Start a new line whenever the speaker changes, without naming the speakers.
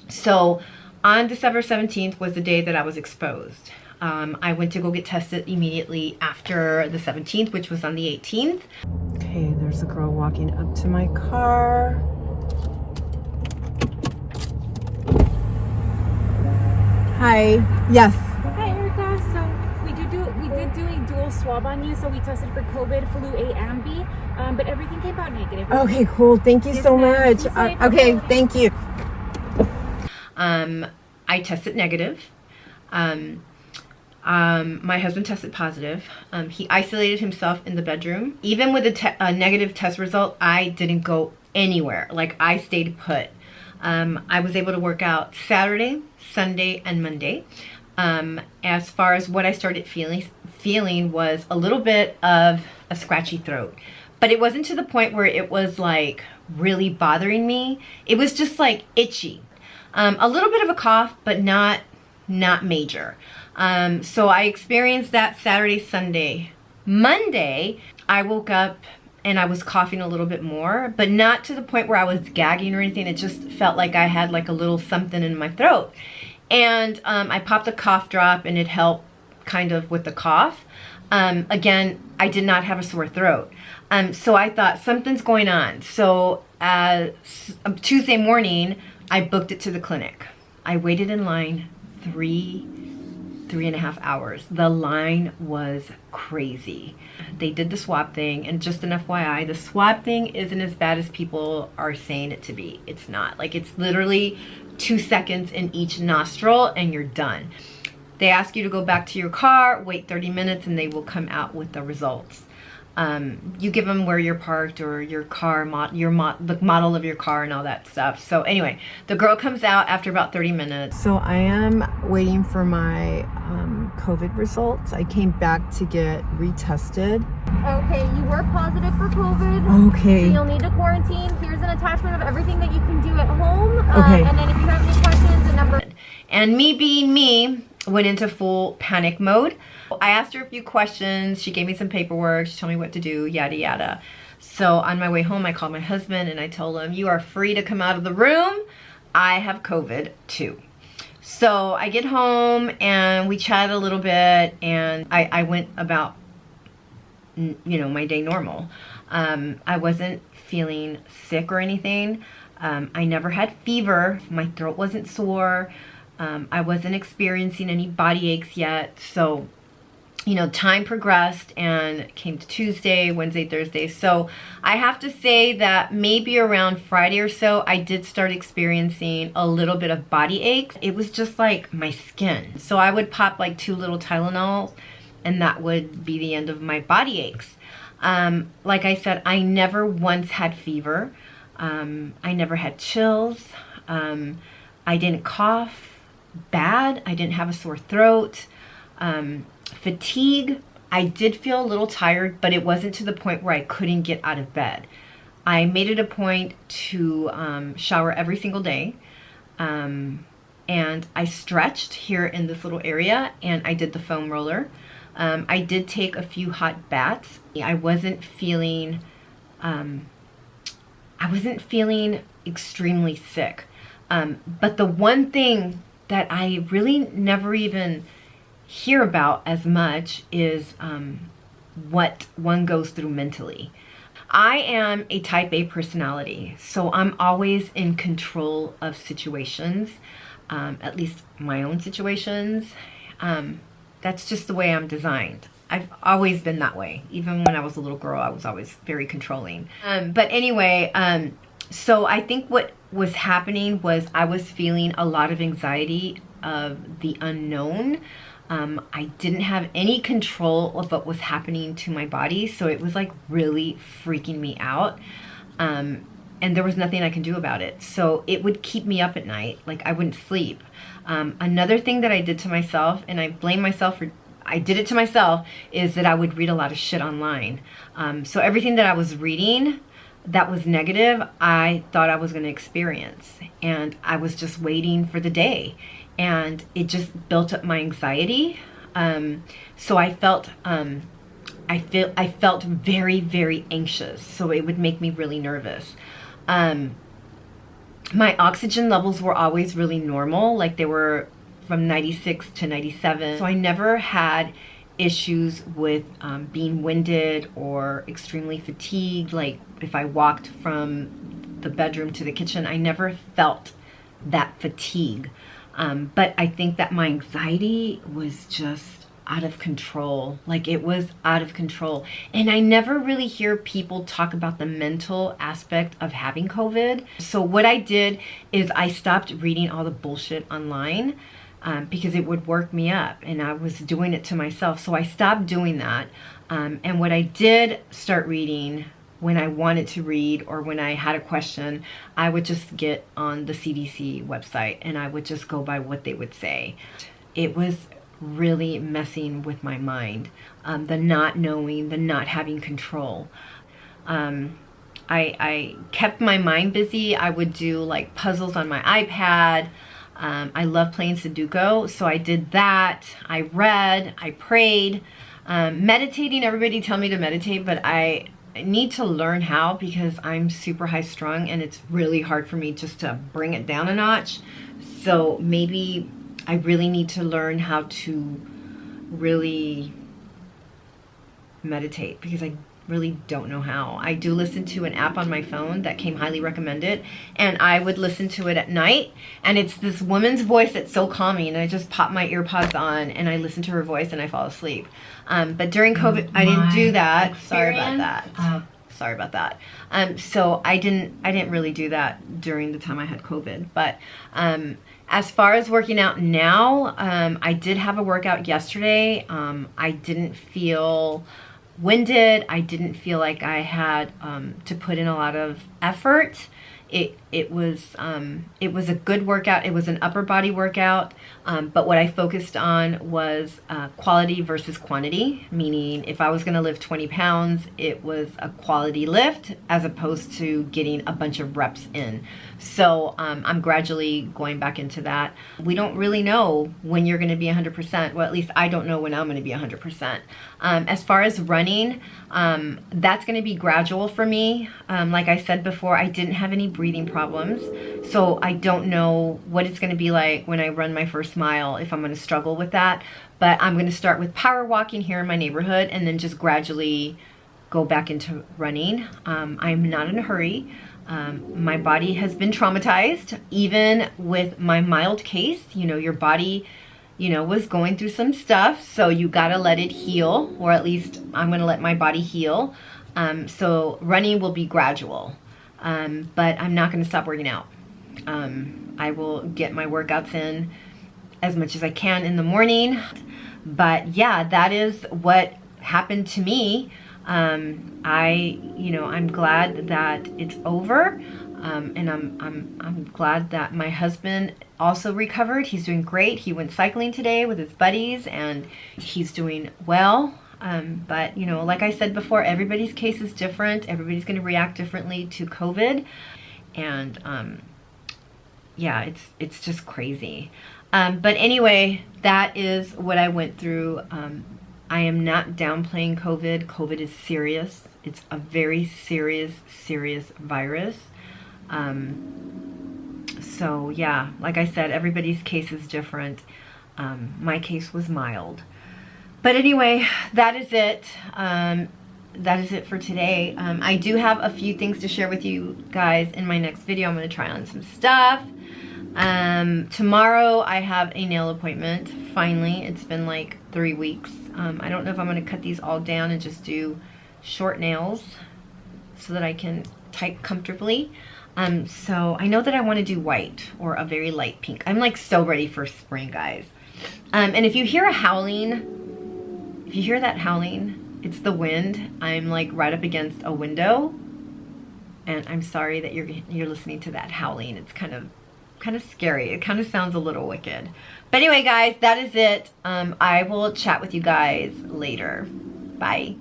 So on December 17th was the day that I was exposed. I went to go get tested immediately after the 17th, which was on the 18th. Okay, there's a girl walking up to my car. Hi. Yes.
Hi Erica, so we did do a dual swab on you, so we tested for COVID, flu A and B, but everything came out negative.
Okay, cool. Thank you so much. Okay, thank you. I tested negative. My husband tested positive. He isolated himself in the bedroom. Even with a negative test result, I didn't go anywhere. Like, I stayed put. I was able to work out Saturday, Sunday, and Monday. As far as what I started feeling was a little bit of a scratchy throat. But it wasn't to the point where it was like really bothering me. It was just like itchy. A little bit of a cough, but not major. So I experienced that Saturday, Sunday. Monday, I woke up and I was coughing a little bit more, but not to the point where I was gagging or anything. It just felt like I had like a little something in my throat. And I popped a cough drop and it helped kind of with the cough. Again, I did not have a sore throat. So I thought something's going on. So Tuesday morning, I booked it to the clinic. I waited in line three and a half hours. The line was crazy. They did the swab thing, and just an FYI, the swab thing isn't as bad as people are saying it to be. It's not. Like, it's literally 2 seconds in each nostril and you're done. They ask you to go back to your car, wait 30 minutes, and they will come out with the results. You give them where you're parked or your car, the model of your car and all that stuff. So anyway, the girl comes out after about 30 minutes. So I am waiting for my COVID results. I came back to get retested.
Okay, you were positive for COVID.
Okay.
So you'll need to quarantine. Here's an attachment of everything that you can do at home.
Okay.
And then if you have any questions, the number.
And me being me, went into full panic mode. I asked her a few questions. She gave me some paperwork. She told me what to do, yada, yada. So on my way home, I called my husband and I told him, you are free to come out of the room. I have COVID too. So I get home and we chatted a little bit, and I went about, my day normal. I wasn't feeling sick or anything. I never had fever. My throat wasn't sore. I wasn't experiencing any body aches yet. So, time progressed and came to Tuesday, Wednesday, Thursday. So I have to say that maybe around Friday or so, I did start experiencing a little bit of body aches. It was just like my skin. So I would pop like 2 little Tylenols and that would be the end of my body aches. Like I said, I never once had fever. I never had chills. I didn't cough bad. I didn't have a sore throat. Fatigue, I did feel a little tired, but it wasn't to the point where I couldn't get out of bed. I made it a point to shower every single day. And I stretched here in this little area, and I did the foam roller. I did take a few hot baths. I wasn't feeling extremely sick. But the one thing that I really never even hear about as much is what one goes through mentally. I am a type A personality, so I'm always in control of situations, at least my own situations. That's just the way I'm designed. I've always been that way. Even when I was a little girl, I was always very controlling. But anyway, so I think what was happening was I was feeling a lot of anxiety of the unknown. I didn't have any control of what was happening to my body, so it was like really freaking me out. And there was nothing I can do about it. So it would keep me up at night, like I wouldn't sleep. Another thing that I did to myself, and I blame myself for, I did it to myself, is that I would read a lot of shit online. So everything that I was reading that was negative, I thought I was going to experience. And I was just waiting for the day. And it just built up my anxiety. So I felt very, very anxious. So it would make me really nervous. my oxygen levels were always really normal. Like they were from 96 to 97. So I never had issues with being winded or extremely fatigued. Like if I walked from the bedroom to the kitchen, I never felt that fatigue. But I think that my anxiety was just out of control. Like it was out of control. And I never really hear people talk about the mental aspect of having COVID. So what I did is I stopped reading all the bullshit online because it would work me up, and I was doing it to myself. So I stopped doing that. And what I did start reading when I wanted to read or when I had a question, I would just get on the CDC website and I would just go by what they would say. It was really messing with my mind, the not knowing, the not having control. I kept my mind busy. I would do like puzzles on my iPad. I love playing Sudoku, so I did that. I read, I prayed. Meditating, everybody tell me to meditate, but I need to learn how because I'm super high strung and it's really hard for me just to bring it down a notch. So maybe I really need to learn how to really meditate because I really don't know how. I do listen to an app on my phone that came highly recommended, and I would listen to it at night, and it's this woman's voice that's so calming, and I just pop my ear pods on and I listen to her voice and I fall asleep. But during COVID, I didn't do that. Sorry about that. Sorry about that. So I didn't really do that during the time I had COVID. But as far as working out now, I did have a workout yesterday. I didn't feel winded. I didn't feel like I had to put in a lot of effort. It was a good workout. It was an upper body workout, but what I focused on was quality versus quantity, meaning if I was going to lift 20 pounds, it was a quality lift as opposed to getting a bunch of reps in. So I'm gradually going back into that. We don't really know when you're going to be 100%. Well, at least I don't know when I'm going to be 100%. As far as running, that's going to be gradual for me. Like I said before, I didn't have any breathing problems, so I don't know what it's going to be like when I run my first mile, if I'm going to struggle with that. But I'm going to start with power walking here in my neighborhood and then just gradually go back into running. I'm not in a hurry. My body has been traumatized. Even with my mild case, you know, your body, you know, was going through some stuff, so you gotta let it heal, or at least I'm gonna let my body heal. So running will be gradual, but I'm not gonna stop working out. I will get my workouts in as much as I can in the morning. But yeah, that is what happened to me. I'm glad that it's over. And I'm glad that my husband also recovered. He's doing great. He went cycling today with his buddies and he's doing well. But you know, like I said before, everybody's case is different. Everybody's going to react differently to COVID. And yeah, it's just crazy. But anyway, that is what I went through. I am not downplaying COVID. COVID is serious. It's a very serious virus. So yeah, like I said, everybody's case is different. My case was mild. But anyway, that is it. That is it for today. I do have a few things to share with you guys in my next video. I'm going to try on some stuff. Tomorrow I have a nail appointment. Finally, it's been like 3 weeks. I don't know if I'm going to cut these all down and just do short nails so that I can type comfortably. So I know that I want to do white or a very light pink. I'm like so ready for spring, guys. And if you hear a howling, if you hear that howling, it's the wind. I'm like right up against a window, and I'm sorry that you're listening to that howling. It's kind of scary. It kind of sounds a little wicked. But anyway, guys, that is it. I will chat with you guys later. Bye.